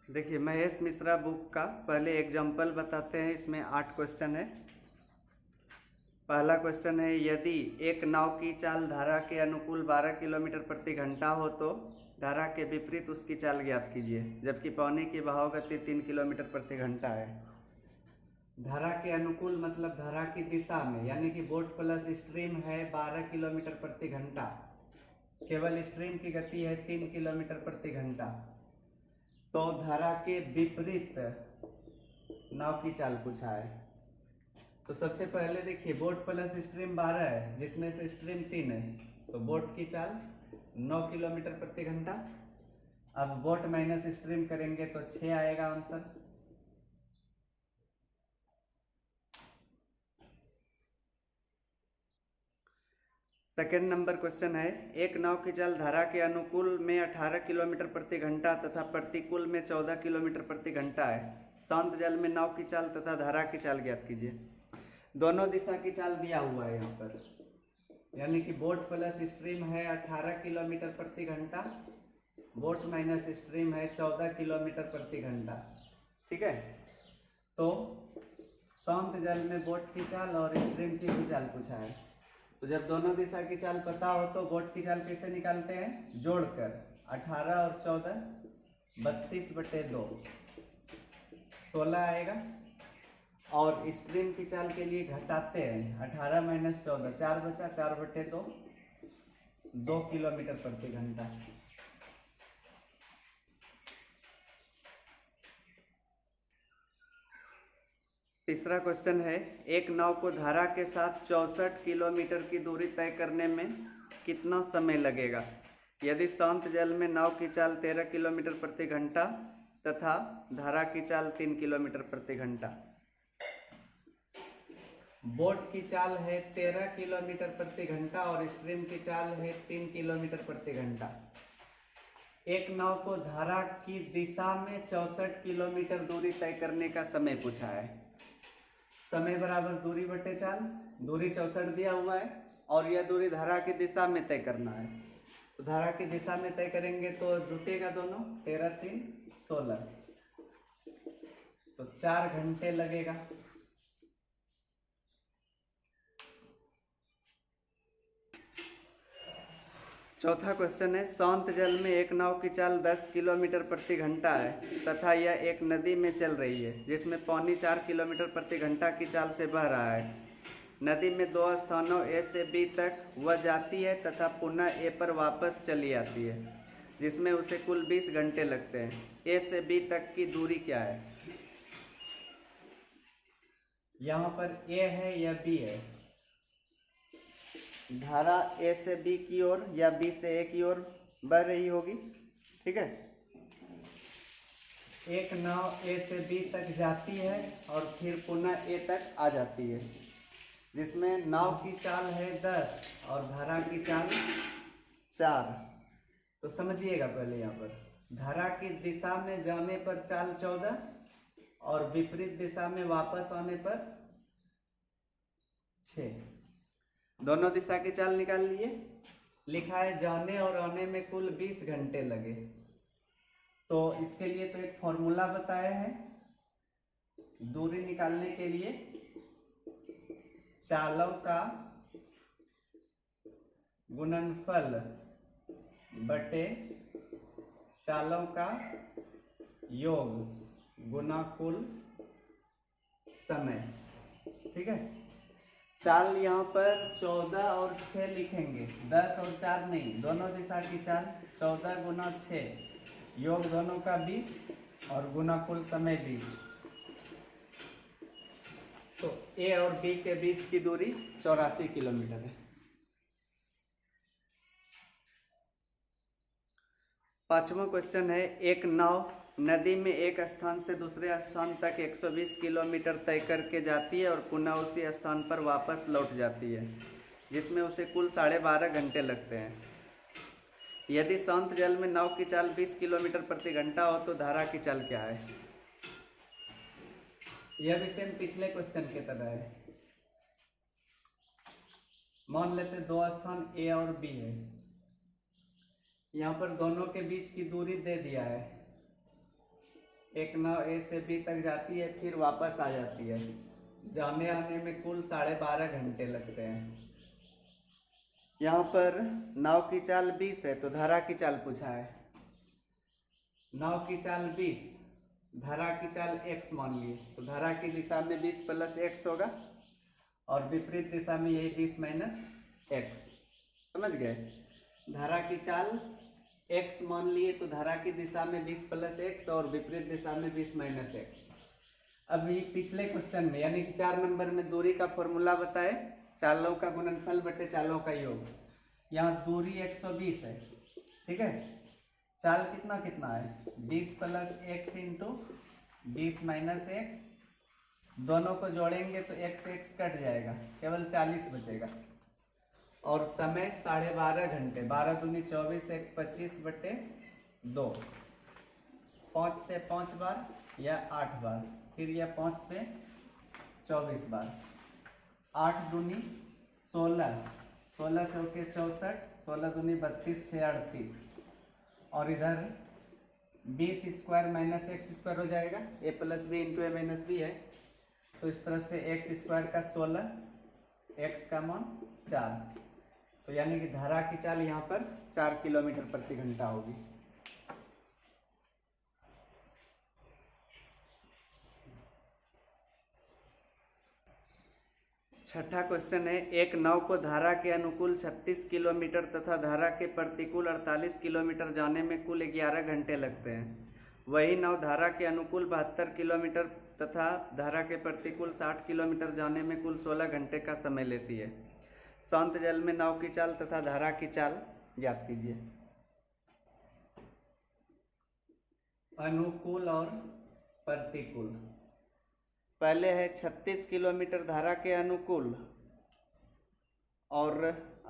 देखिए, महेश मिश्रा बुक का पहले एग्जाम्पल बताते हैं। इसमें 8 क्वेश्चन है। पहला क्वेश्चन है, यदि एक नाव की चाल धारा के अनुकूल 12 किलोमीटर प्रति घंटा हो तो धारा के विपरीत उसकी चाल ज्ञात कीजिए, जबकि पानी की बहाव गति 3 किलोमीटर प्रति घंटा है। धारा के अनुकूल मतलब धारा की दिशा में, यानी कि बोट प्लस स्ट्रीम है 12 किलोमीटर प्रति घंटा, केवल स्ट्रीम की गति है 3 किलोमीटर प्रति घंटा। तो धारा के विपरीत नाव की चाल पूछा है। तो सबसे पहले देखिए, बोट प्लस स्ट्रीम 12 है, जिसमें से स्ट्रीम 3 है, तो बोट की चाल 9 किलोमीटर प्रति घंटा। अब बोट माइनस स्ट्रीम करेंगे तो 6 आएगा आंसर। सेकेंड नंबर क्वेश्चन है, एक नाव की चाल धारा के अनुकूल में 18 किलोमीटर प्रति घंटा तथा प्रतिकूल में 14 किलोमीटर प्रति घंटा है। शांत जल में नाव की चाल तथा धारा की चाल ज्ञात कीजिए। दोनों दिशा की चाल दिया हुआ है यहाँ पर, यानी कि बोट प्लस स्ट्रीम है 18 किलोमीटर प्रति घंटा, बोट माइनस स्ट्रीम है 14 किलोमीटर प्रति घंटा। ठीक है, तो शांत जल में बोट की चाल और स्ट्रीम की भी चाल पूछा है। तो जब दोनों दिशा की चाल पता हो तो बोट की चाल कैसे निकालते हैं? जोड़कर 18 और 14 32/2 16 आएगा। और स्ट्रीम की चाल के लिए घटाते हैं, 18 - 14 4 बचा, 4/2 2 किलोमीटर प्रति घंटा। तीसरा क्वेश्चन है, एक नाव को धारा के साथ 64 किलोमीटर की दूरी तय करने में कितना समय लगेगा, यदि शांत जल में नाव की चाल 13 किलोमीटर प्रति घंटा तथा धारा की चाल 3 किलोमीटर प्रति घंटा। बोट की चाल है 13 किलोमीटर प्रति घंटा और स्ट्रीम की चाल है 3 किलोमीटर प्रति घंटा। एक नाव को धारा की दिशा में 64 किलोमीटर दूरी तय करने का समय पूछा है। समय बराबर दूरी बटे चाल, दूरी 64 दिया हुआ है और यह दूरी धारा की दिशा में तय करना है। तो धारा की दिशा में तय करेंगे तो जुटेगा दोनों, 13 - 3 16, तो 4 घंटे लगेगा। चौथा क्वेश्चन है, शांत जल में एक नाव की चाल 10 किलोमीटर प्रति घंटा है तथा यह एक नदी में चल रही है, जिसमें पानी 4 किलोमीटर प्रति घंटा की चाल से बह रहा है। नदी में 2 स्थानों ए से बी तक वह जाती है तथा पुनः ए पर वापस चली आती है, जिसमें उसे कुल 20 घंटे लगते हैं। ए से बी तक की दूरी क्या है? यहाँ पर ए है या बी है? धारा ए से बी की ओर या बी से ए की ओर बह रही होगी। ठीक है, एक नाव ए से बी तक जाती है और फिर पुनः ए तक आ जाती है, जिसमें नाव की चाल है 10 और धारा की चाल 4। तो समझिएगा पहले, यहाँ पर धारा की दिशा में जाने पर चाल 14 और विपरीत दिशा में वापस आने पर 6। दोनों दिशा की चाल निकाल लिए। लिखा है जाने और आने में कुल 20 घंटे लगे। तो इसके लिए तो एक फॉर्मूला बताया है दूरी निकालने के लिए, चालों का गुणनफल बटे चालों का योग गुना कुल समय। ठीक है, चाल यहाँ पर 14 और 6 लिखेंगे, 10 और 4 नहीं, दोनों दिशा की चाल 14 गुना 6, योग दोनों का 20 और गुना कुल समय 20। तो ए और बी के बीच की दूरी 84 किलोमीटर है। पांचवा क्वेश्चन है, एक नाव नदी में एक स्थान से दूसरे स्थान तक 120 किलोमीटर तय करके जाती है और पुनः उसी स्थान पर वापस लौट जाती है, जिसमें उसे कुल 12.5 घंटे लगते हैं। यदि शांत जल में नाव की चाल 20 किलोमीटर प्रति घंटा हो तो धारा की चाल क्या है? यह भी सेम पिछले क्वेश्चन की तरह है। मान लेते 2 स्थान ए और बी है, यहाँ पर दोनों के बीच की दूरी दे दिया है एक नाव ए से बी तक जाती है, फिर वापस आ जाती है। जाने आने में कुल 12.5 घंटे लगते हैं। यहाँ पर नाव की चाल 20 है, तो धारा की चाल पूछा है। नाव की चाल 20, धारा की चाल x मान लिए, तो धारा की दिशा में 20 प्लस x होगा और विपरीत दिशा में यही 20 माइनस x। समझ गए? धारा की चाल x मान लिए, तो धारा की दिशा में 20 प्लस x और विपरीत दिशा में 20 माइनस x। अभी पिछले क्वेश्चन में यानी कि 4 नंबर में दूरी का फॉर्मूला बताए, चालों का गुणनफल बटे चालों का योग। यहाँ दूरी 120 है, ठीक है। चाल कितना कितना है? 20 plus x into 20 minus x। दोनों को जोड़ेंगे तो x x कट जाएगा, केवल 40 बचेगा। और समय 12.5 घंटे, 12 दूनी 24, 1 25 बटे 2। 5 से 5 बार या 8 बार, फिर यह 5 से 24 बार। 8 दूनी 16, 16 चौके 64, 16 दूनी 32, 6 38। और इधर 20 स्क्वायर माइनस एक्स स्क्वायर हो जाएगा, ए प्लस बी इंटू ए माइनस बी है, तो इस तरह से एक्स स्क्वायर का 16, एक्स का मान 4। तो यानी कि धारा की चाल यहाँ पर 4 किलोमीटर प्रति घंटा होगी। छठा क्वेश्चन है, एक नाव को धारा के अनुकूल 36 किलोमीटर तथा धारा के प्रतिकूल 48 किलोमीटर जाने में कुल 11 घंटे लगते हैं। वही नाव धारा के अनुकूल 72 किलोमीटर तथा धारा के प्रतिकूल 60 किलोमीटर जाने में कुल 16 घंटे का समय लेती है। शांत जल में नाव की चाल तथा धारा की चाल ज्ञात कीजिए। अनुकूल और प्रतिकूल। पहले है 36 किलोमीटर धारा के अनुकूल और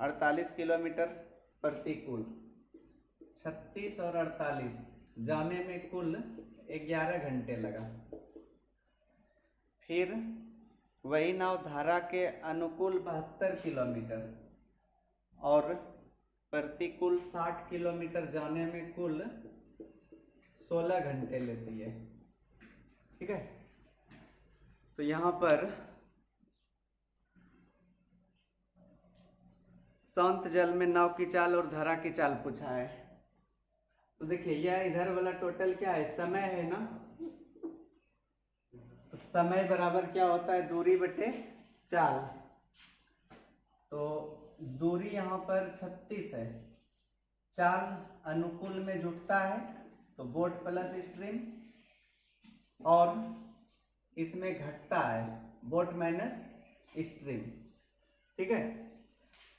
48 किलोमीटर प्रतिकूल। 36 और 48 जाने में कुल 11 घंटे लगा। फिर वही नाव धारा के अनुकूल 72 किलोमीटर और प्रतिकूल 60 किलोमीटर जाने में कुल 16 घंटे लेती है, ठीक है। तो यहाँ पर शांत जल में नाव की चाल और धारा की चाल पूछा है। तो देखिए यह इधर वाला टोटल क्या है? समय है ना। तो समय बराबर क्या होता है? दूरी बटे चाल। तो दूरी यहाँ पर 36 है, चाल अनुकूल में जुटता है तो बोट प्लस स्ट्रीम, और इसमें घटता है बोट माइनस स्ट्रीम, ठीक है।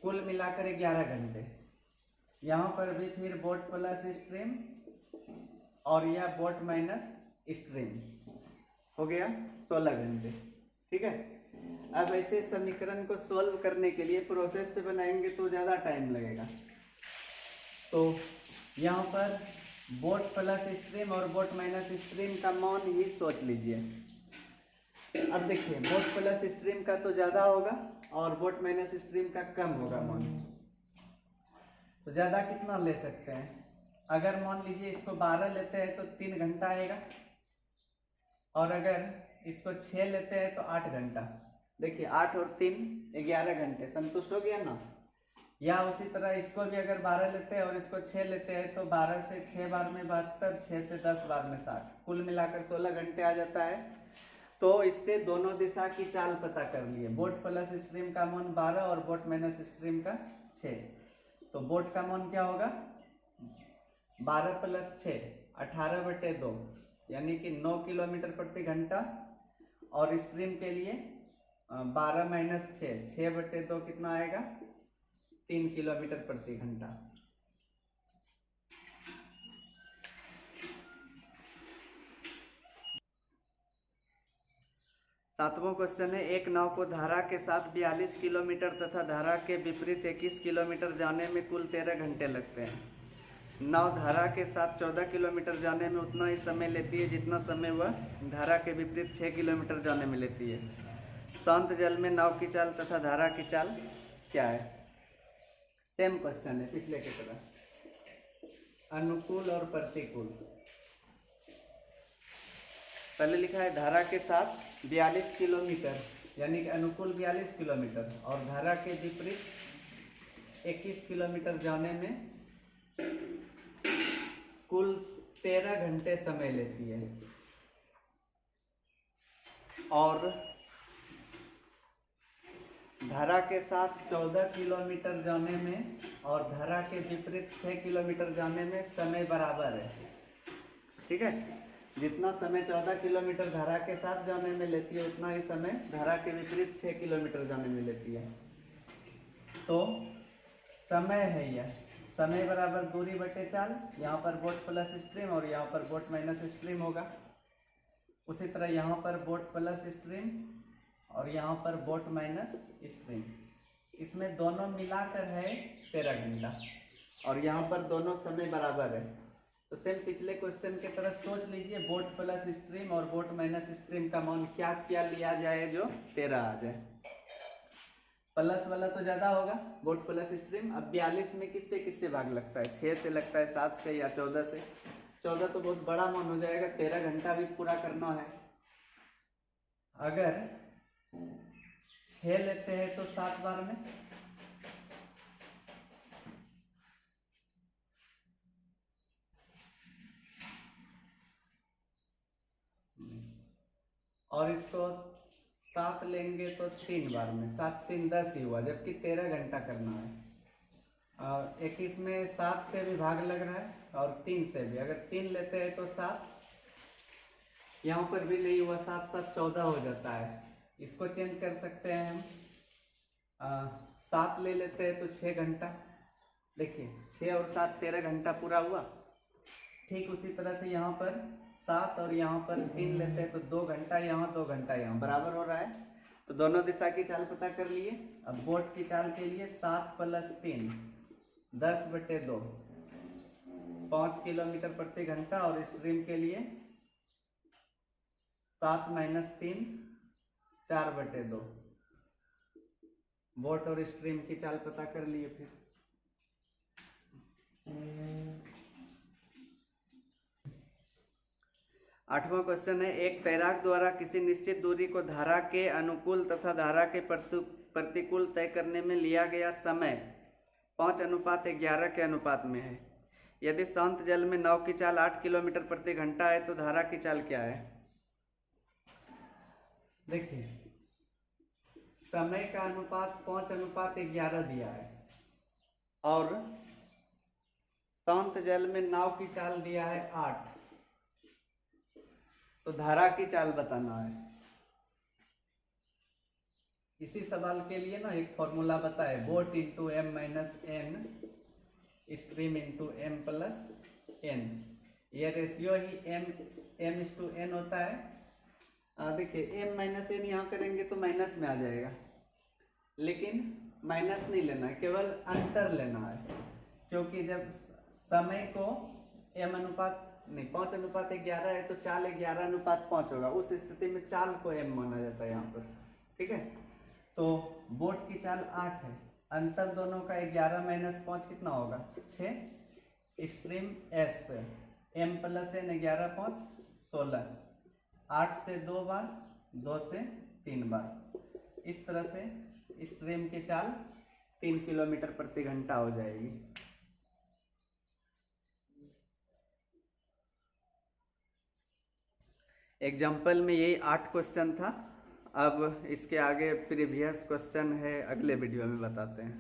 कुल मिलाकर 11 घंटे। यहाँ पर भी फिर बोट प्लस स्ट्रीम और यह बोट माइनस स्ट्रीम, हो गया 16 घंटे, ठीक है। अब ऐसे समीकरण को सॉल्व करने के लिए प्रोसेस से बनाएंगे तो ज़्यादा टाइम लगेगा। तो यहाँ पर बोट प्लस स्ट्रीम और बोट माइनस स्ट्रीम का मान ही सोच लीजिए। अब देखिए बोट प्लस स्ट्रीम का तो ज़्यादा होगा और बोट माइनस स्ट्रीम का कम होगा मान। तो ज़्यादा कितना ले सकते हैं? अगर मान लीजिए इसको 12 लेते हैं तो 3 घंटा आएगा, और अगर इसको 6 लेते हैं तो 8 घंटा। देखिए 8 और 3 11 घंटे, संतुष्ट हो गया ना। या उसी तरह इसको भी अगर 12 लेते हैं और इसको 6 लेते हैं तो 12 से 6 बार में 72, 6 से 10 बार में 60, कुल मिलाकर 16 घंटे आ जाता है। तो इससे दोनों दिशा की चाल पता कर लिए। बोट प्लस स्ट्रीम का मान 12 और बोट माइनस स्ट्रीम का 6। तो बोट का मान क्या होगा? 12 प्लस 6 18/2, यानी कि 9 किलोमीटर प्रति घंटा। और स्ट्रीम के लिए 12 माइनस 6, 6/2 कितना आएगा? 3 किलोमीटर प्रति घंटा। सातवां क्वेश्चन है, एक नाव को धारा के साथ 42 किलोमीटर तथा धारा के विपरीत 21 किलोमीटर जाने में कुल 13 घंटे लगते हैं। नाव धारा के साथ 14 किलोमीटर जाने में उतना ही समय लेती है जितना समय वह धारा के विपरीत 6 किलोमीटर जाने में लेती है। शांत जल में नाव की चाल तथा धारा की चाल क्या है? सेम क्वेश्चन है पिछले की तरह, अनुकूल और प्रतिकूल। पहले लिखा है धारा के साथ 42 किलोमीटर, यानी कि अनुकूल 42 किलोमीटर और धारा के विपरीत 21 किलोमीटर जाने में कुल 13 घंटे समय लेती है। और धारा के साथ 14 किलोमीटर जाने में और धारा के विपरीत 6 किलोमीटर जाने में समय बराबर है। ठीक है, जितना समय 14 किलोमीटर धारा के साथ जाने में लेती है उतना ही समय धारा के विपरीत 6 किलोमीटर जाने में लेती है। तो समय है यह, समय बराबर दूरी बटे चाल, यहाँ पर बोट प्लस स्ट्रीम और यहाँ पर बोट माइनस स्ट्रीम होगा। उसी तरह यहाँ पर बोट प्लस स्ट्रीम और यहाँ पर बोट माइनस स्ट्रीम, इसमें दोनों मिलाकर है 13 घंटा और यहाँ पर दोनों समय बराबर है। तो सेम पिछले क्वेश्चन की तरह सोच लीजिए, बोट प्लस स्ट्रीम और बोट माइनस स्ट्रीम का मान क्या क्या लिया जाए जो 13 आ जाए। प्लस वाला तो ज़्यादा होगा, बोट प्लस स्ट्रीम। अब 42 में किससे किससे भाग लगता है? 6 से लगता है, 7 से या 14 से। 14 तो बहुत बड़ा मान हो जाएगा, 13 घंटा भी पूरा करना है। अगर 6 लेते हैं तो 7 बार में, और इसको 7 लेंगे तो 3 बार में, 7 3 10 ही हुआ, जबकि 13 घंटा करना है। और 21 में 7 से भी भाग लग रहा है और 3 से भी। अगर 3 लेते हैं तो 7, यहाँ पर भी नहीं हुआ, 7 7 14 हो जाता है। इसको चेंज कर सकते हैं हम, 7 ले लेते हैं तो 6 घंटा। देखिए 6 और 7 13 घंटा पूरा हुआ। ठीक उसी तरह से यहाँ पर 7 और यहाँ पर 3 लेते हैं तो 2 घंटा यहाँ 2 घंटा यहाँ, बराबर हो रहा है। तो दोनों दिशा की चाल पता कर लिए। अब बोट की चाल के लिए 7 + 3 10/2 5 किलोमीटर प्रति घंटा, और स्ट्रीम के लिए 7 - 3 4/2। बोट और स्ट्रीम की चाल पता कर लिए। फिर आठवां क्वेश्चन है, एक तैराक द्वारा किसी निश्चित दूरी को धारा के अनुकूल तथा धारा के प्रतिकूल तय करने में लिया गया समय 5:11 के अनुपात में है। यदि शांत जल में नाव की चाल 8 किलोमीटर प्रति घंटा है तो धारा की चाल क्या है? देखिए समय का अनुपात 5:11 दिया है और शांत जल में नाव की चाल दिया है 8, तो धारा की चाल बताना है। इसी सवाल के लिए ना एक फॉर्मूला बताए, boat into m - n stream into m + n। ये रेशियो ही m/n होता है। देखिए m - n यहाँ करेंगे तो माइनस में आ जाएगा, लेकिन माइनस नहीं लेना है, केवल अंतर लेना है। क्योंकि जब समय को m 5:11 है तो चाल 11:5 होगा। उस स्थिति में चाल को m माना जाता है यहाँ पर। ठीक है, तो बोट की चाल 8 है, अंतर दोनों का 11 - 5 कितना होगा? 6। स्ट्रीम s से m + n 11 5 16, 8 से 2 बार, 2 से 3 बार। इस तरह से स्ट्रीम की चाल 3 किलोमीटर प्रति घंटा हो जाएगी। एग्जाम्पल में यही 8 क्वेश्चन था। अब इसके आगे प्रीवियस क्वेश्चन है, अगले वीडियो में बताते हैं।